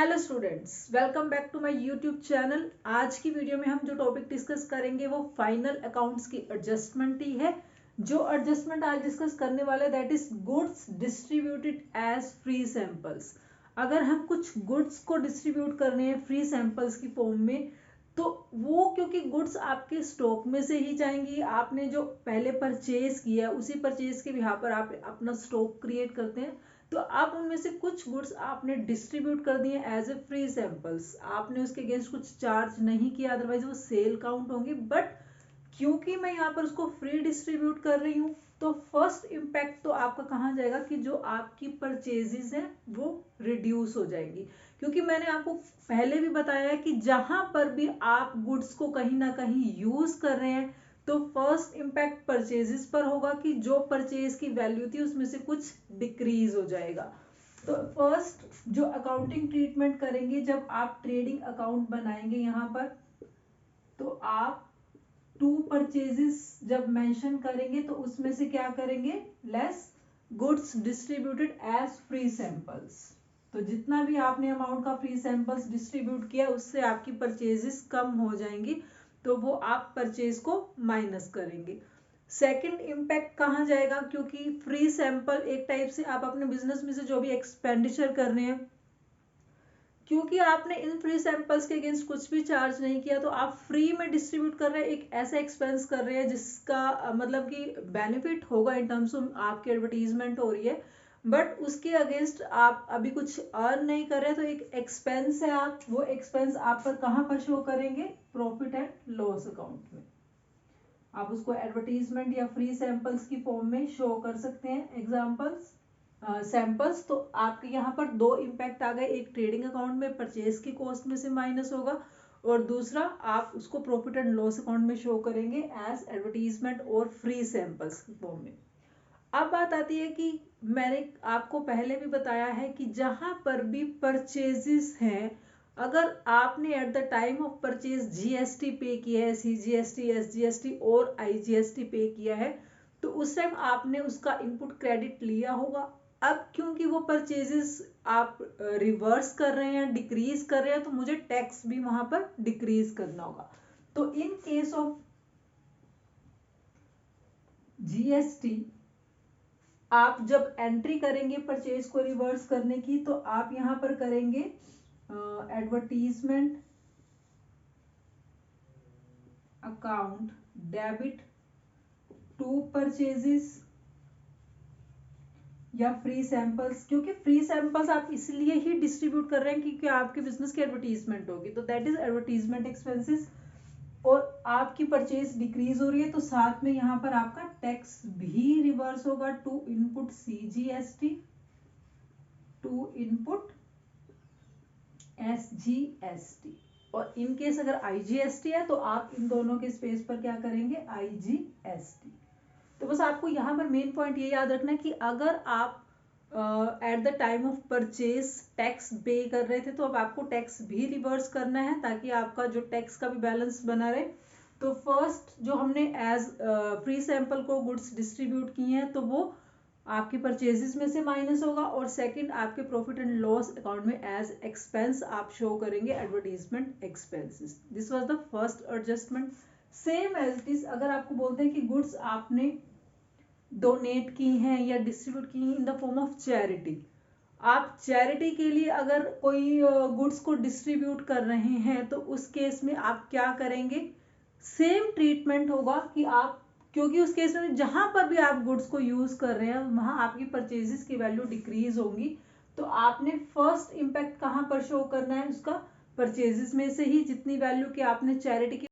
Hello students, welcome back to my YouTube channel. आज की video में हम जो टॉपिक डिस्कस करेंगे वो फाइनल अकाउंट्स की एडजस्टमेंट ही है। जो एडजस्टमेंट आज डिस्कस करने वाले that is goods distributed as free samples. अगर हम कुछ गुड्स को डिस्ट्रीब्यूट करने हैं फ्री सैंपल्स की फॉर्म में, तो वो क्योंकि गुड्स आपके स्टॉक में से ही जाएंगी, आपने जो पहले परचेज किया उसी परचेज के बिहाफ पर आप अपना स्टॉक क्रिएट करते हैं, तो आप उनमें से कुछ गुड्स आपने डिस्ट्रीब्यूट कर दिए एज ए फ्री सैंपल्स। आपने उसके अगेंस्ट कुछ चार्ज नहीं किया, अदरवाइज वो सेल काउंट होंगे। बट क्योंकि मैं यहाँ पर उसको फ्री डिस्ट्रीब्यूट कर रही हूँ, तो फर्स्ट इम्पैक्ट तो आपका कहाँ जाएगा कि जो आपकी परचेजेस हैं वो रिड्यूस हो जाएंगी। क्योंकि मैंने आपको पहले भी बताया है कि जहां पर भी आप गुड्स को कहीं ना कहीं यूज कर रहे हैं, तो फर्स्ट इम्पैक्ट परचेजेस पर होगा कि जो परचेज की वैल्यू थी उसमें से कुछ डिक्रीज हो जाएगा। तो फर्स्ट जो अकाउंटिंग ट्रीटमेंट करेंगे जब आप ट्रेडिंग अकाउंट बनाएंगे यहाँ पर, तो आप टू परचेजेस जब मेंशन करेंगे तो उसमें से क्या करेंगे, less goods distributed as free samples. तो जितना भी आपने अमाउंट का फ्री सैंपल्स डिस्ट्रीब्यूट किया उससे आपकी परचेजेस कम हो जाएंगी, तो वो आप परचेज को माइनस करेंगे। सेकंड इम्पैक्ट कहाँ जाएगा, क्योंकि फ्री सैंपल एक टाइप से आप अपने बिजनेस में से जो भी एक्सपेंडिचर कर रहे हैं, क्योंकि आपने इन फ्री सैंपल्स के अगेंस्ट कुछ भी चार्ज नहीं किया, तो आप फ्री में डिस्ट्रीब्यूट कर रहे हैं, एक ऐसा एक्सपेंस कर रहे हैं जिसका मतलब कि बेनिफिट होगा इन टर्म्स ऑफ आपकी एडवर्टीजमेंट हो रही है, बट उसके अगेंस्ट आप अभी कुछ अर्न नहीं कर रहे, तो एक एक्सपेंस है। आप वो एक्सपेंस आप पर कहाँ पर शो करेंगे, प्रॉफिट एंड लॉस अकाउंट में। आप उसको एडवर्टीजमेंट या फ्री सैंपल्स की फॉर्म में शो कर सकते हैं, एग्जाम्पल्स सैंपल्स। तो आपके यहाँ पर दो इम्पैक्ट आ गए, एक ट्रेडिंग अकाउंट में परचेज की कॉस्ट में से माइनस होगा, और दूसरा आप उसको प्रॉफिट एंड लॉस अकाउंट में शो करेंगे एज एडवर्टीजमेंट और फ्री सैंपल्स की फॉर्म में। अब बात आती है कि मैंने आपको पहले भी बताया है कि जहां पर भी परचेजेस हैं, अगर आपने at the time of purchase GST पे किया है, सीजीएसटी, एसजीएसटी और आईजीएसटी पे किया है, तो उस टाइम आपने उसका इनपुट क्रेडिट लिया होगा। अब क्योंकि वो परचेजेस आप रिवर्स कर रहे हैं, डिक्रीज कर रहे हैं, तो मुझे टैक्स भी वहां पर डिक्रीज करना होगा। तो इन केस ऑफ जीएसटी आप जब एंट्री करेंगे परचेज को रिवर्स करने की, तो आप यहां पर करेंगे advertisement account debit to purchases या फ्री सैंपल्स। क्योंकि फ्री सैंपल्स आप इसलिए ही डिस्ट्रीब्यूट कर रहे हैं क्योंकि आपके बिजनेस की एडवर्टीजमेंट होगी, तो दैट इज एडवर्टीजमेंट एक्सपेंसेस। और आपकी परचेज डिक्रीज हो रही है, तो साथ में यहाँ पर आपका टैक्स भी रिवर्स होगा to input CGST, to input SGST. और इन केस अगर आईजीएसटी है तो आप इन दोनों के स्पेस पर क्या करेंगे, आईजीएसटी। तो बस आपको यहाँ पर मेन पॉइंट ये याद रखना है कि अगर आप at the time of purchase tax पे कर रहे थे, तो अब आपको टैक्स भी रिवर्स करना है ताकि आपका जो टैक्स का भी बैलेंस बना रहे। तो फर्स्ट जो हमने एज फ्री सैंपल को गुड्स डिस्ट्रीब्यूट किए हैं, तो वो आपके परचेजेस में से माइनस होगा, और सेकंड आपके प्रॉफिट एंड लॉस अकाउंट में एज एक्सपेंस आप शो करेंगे advertisement expenses. This was the first adjustment. Same as it is अगर आपको बोलते हैं कि गुड्स आपने डोनेट की हैं या डिस्ट्रीब्यूट की हैं in the form of charity, आप चैरिटी के लिए अगर कोई गुड्स को डिस्ट्रीब्यूट कर रहे हैं, तो उस केस में आप क्या करेंगे, सेम ट्रीटमेंट होगा कि आप, क्योंकि उस केस में जहां पर भी आप गुड्स को यूज कर रहे हैं वहां आपकी परचेजेस की वैल्यू डिक्रीज होगी, तो आपने फर्स्ट इम्पैक्ट कहां पर शो करना है, उसका परचेजेस में से ही जितनी वैल्यू की आपने चैरिटी की